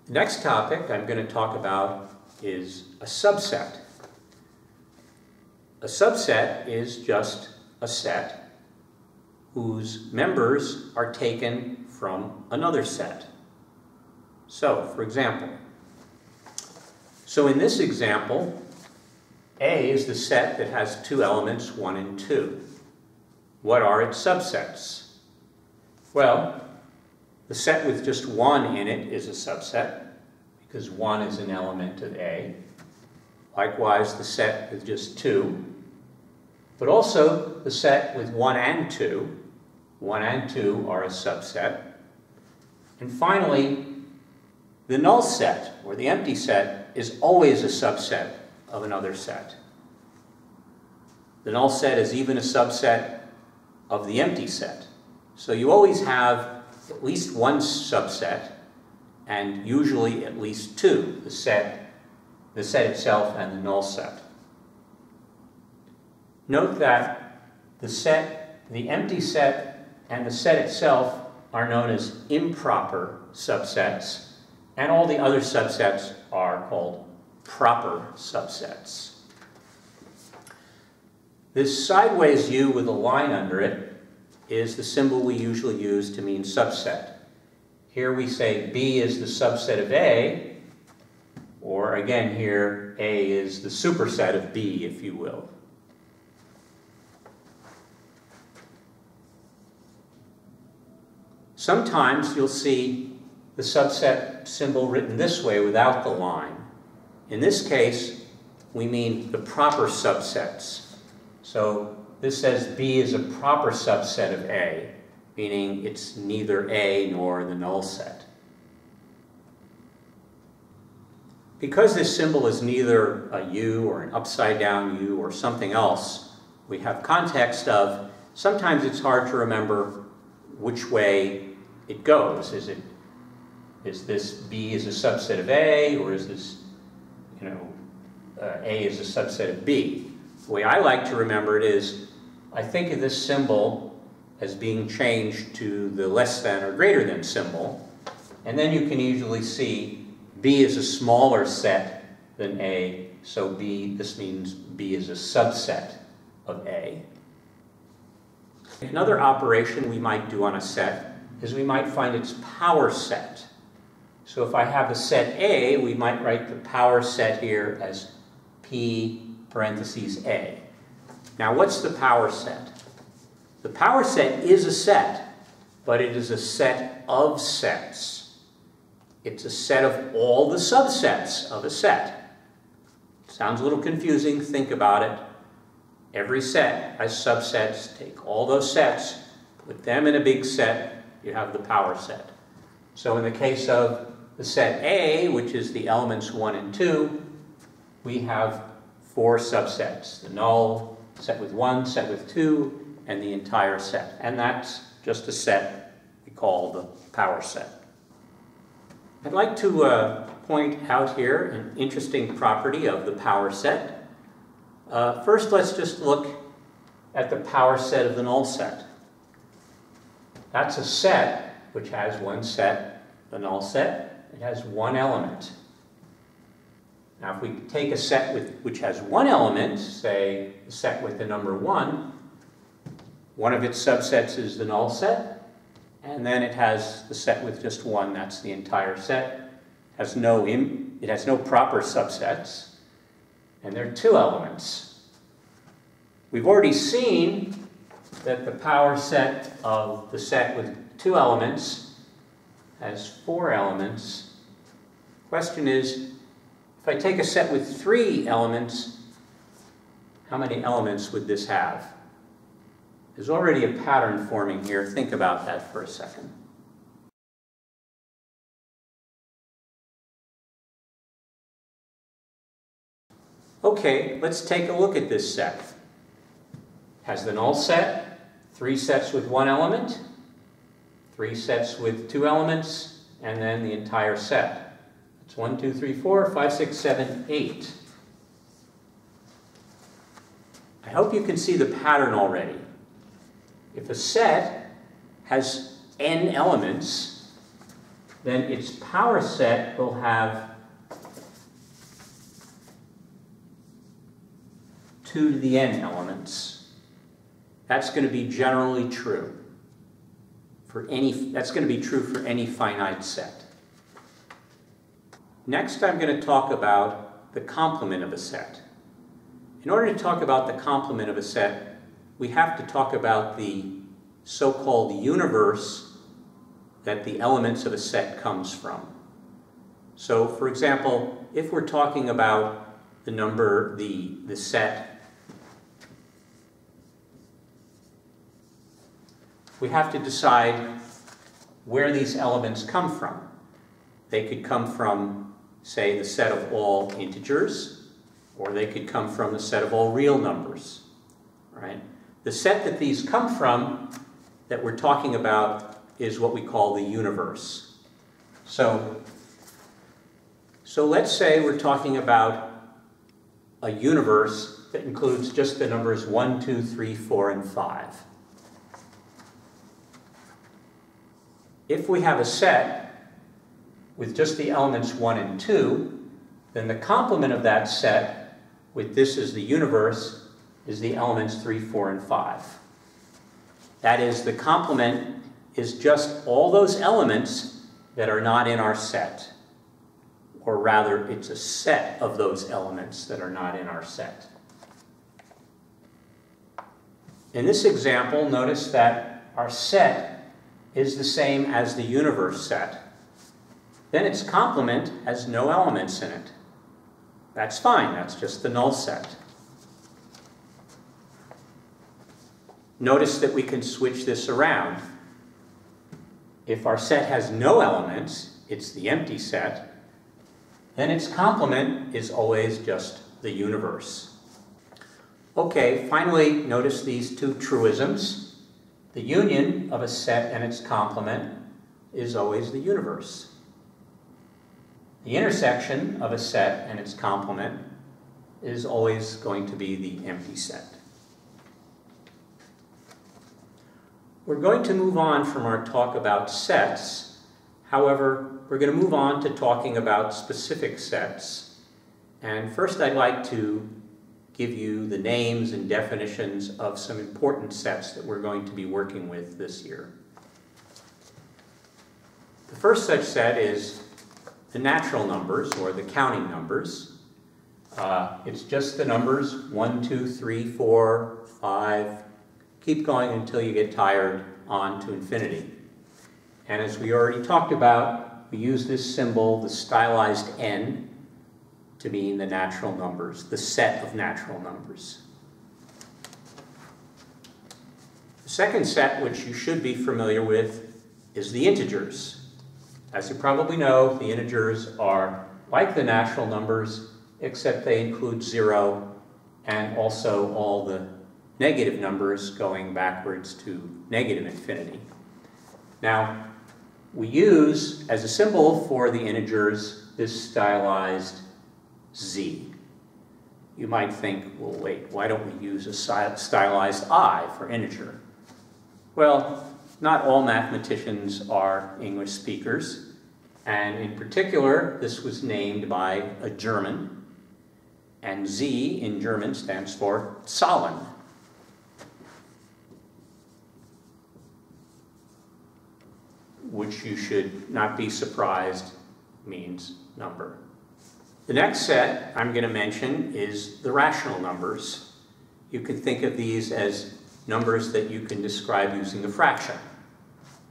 The next topic I'm going to talk about is a subset. A subset is just a set whose members are taken from another set. So, for example, in this example, A is the set that has two elements, 1 and 2. What are its subsets? Well, the set with just 1 in it is a subset, because 1 is an element of A. Likewise, the set with just 2. But also, the set with 1 and 2. 1 and 2 are a subset. And finally, the null set, or the empty set, is always a subset of another set. The null set is even a subset of the empty set. So you always have at least one subset, and usually at least two, the set itself and the null set. Note that the empty set and the set itself are known as improper subsets, and all the other subsets are called proper subsets. This sideways U with a line under it is the symbol we usually use to mean subset. Here we say B is the subset of A, or again here, A is the superset of B, if you will. Sometimes you'll see the subset symbol written this way without the line. In this case, we mean the proper subsets. So this says B is a proper subset of A, meaning it's neither A nor the null set. Because this symbol is neither a U or an upside down U or something else, we have context of sometimes it's hard to remember which way it goes. Is this B is a subset of A, or is this, A is a subset of B? The way I like to remember it is, I think of this symbol as being changed to the less than or greater than symbol, and then you can easily see B is a smaller set than A, so this means B is a subset of A. Another operation we might do on a set is we might find its power set. So if I have a set A, we might write the power set here as P parentheses A. Now what's the power set? The power set is a set, but it is a set of sets. It's a set of all the subsets of a set. Sounds a little confusing, think about it. Every set has subsets, take all those sets, put them in a big set, you have the power set. So in the case of the set A, which is the elements 1 and 2, we have 4 subsets. The null, set with 1, set with 2, and the entire set. And that's just a set we call the power set. I'd like to point out here an interesting property of the power set. First, let's just look at the power set of the null set. That's a set which has one set, the null set. It has one element. Now if we take a set which has one element, say a set with the number 1, one of its subsets is the null set, and then it has the set with just 1, that's the entire set. It has no proper subsets, and there are 2 elements. We've already seen that the power set of the set with 2 elements has 4 elements. Question is, if I take a set with 3 elements, how many elements would this have? There's already a pattern forming here. Think about that for a second. Okay, let's take a look at this set. It has the null set, 3 sets with 1 element, 3 sets with 2 elements, and then the entire set. It's 1, 2, 3, 4, 5, 6, 7, 8. I hope you can see the pattern already. If a set has n elements, then its power set will have 2 to the n elements. That's going to be generally true for that's going to be true for any finite set. Next, I'm going to talk about the complement of a set. In order to talk about the complement of a set, we have to talk about the so-called universe that the elements of a set comes from. So, for example, if we're talking about the set, we have to decide where these elements come from. They could come from, say, the set of all integers, or they could come from the set of all real numbers, right? The set that these come from, that we're talking about, is what we call the universe. So let's say we're talking about a universe that includes just the numbers 1, 2, 3, 4, and 5. If we have a set with just the elements 1 and 2, then the complement of that set, with this as the universe, is the elements 3, 4, and 5. That is, the complement is just all those elements that are not in our set. Or rather, it's a set of those elements that are not in our set. In this example, notice that our set is the same as the universe set. Then its complement has no elements in it. That's fine, that's just the null set. Notice that we can switch this around. If our set has no elements, it's the empty set, then its complement is always just the universe. Okay, finally, notice these two truisms. The union of a set and its complement is always the universe. The intersection of a set and its complement is always going to be the empty set. We're going to move on from our talk about sets. However, we're going to move on to talking about specific sets. And first, I'd like to give you the names and definitions of some important sets that we're going to be working with this year. The first such set is the natural numbers, or the counting numbers. It's just the numbers 1, 2, 3, 4, 5. Keep going until you get tired, on to infinity. And as we already talked about, we use this symbol, the stylized n, to mean the natural numbers, the set of natural numbers. The second set, which you should be familiar with, is the integers. As you probably know, the integers are like the natural numbers, except they include 0 and also all the negative numbers going backwards to negative infinity. Now, we use, as a symbol for the integers, this stylized z. You might think, well, wait, why don't we use a stylized I for integer? Well, not all mathematicians are English speakers, and in particular, this was named by a German, and z in German stands for Zahlen. Which you should not be surprised means number. The next set I'm going to mention is the rational numbers. You can think of these as numbers that you can describe using a fraction.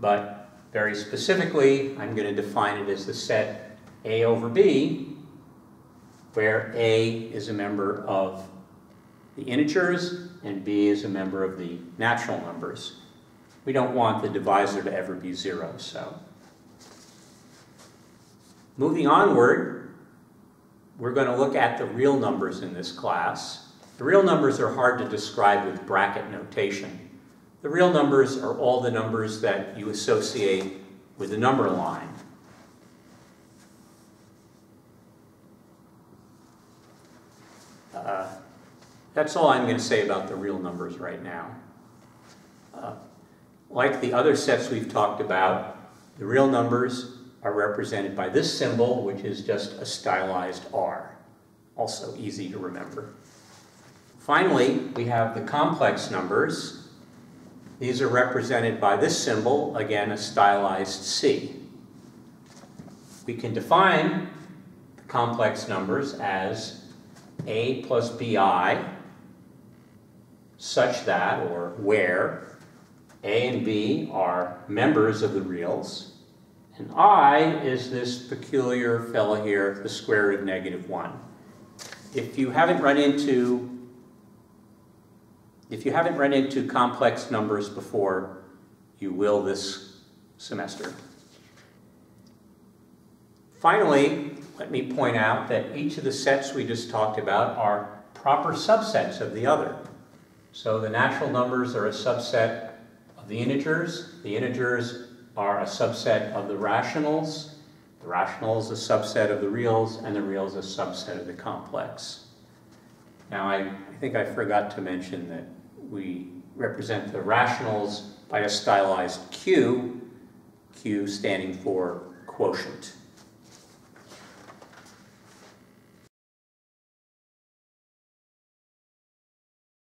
But very specifically, I'm going to define it as the set A over B, where A is a member of the integers and B is a member of the natural numbers. We don't want the divisor to ever be 0, so. Moving onward, we're going to look at the real numbers in this class. The real numbers are hard to describe with bracket notation. The real numbers are all the numbers that you associate with the number line. That's all I'm going to say about the real numbers right now. Like the other sets we've talked about, the real numbers are represented by this symbol, which is just a stylized R. Also easy to remember. Finally, we have the complex numbers. These are represented by this symbol, again a stylized C. We can define the complex numbers as A plus BI such that, or where, A and B are members of the reals, and I is this peculiar fellow here, the square root of -1. If you haven't run into complex numbers before, you will this semester. Finally, let me point out that each of the sets we just talked about are proper subsets of the other. So the natural numbers are a subset of the integers are a subset of the rationals a subset of the reals, and the reals a subset of the complex. Now I think I forgot to mention that we represent the rationals by a stylized Q standing for quotient.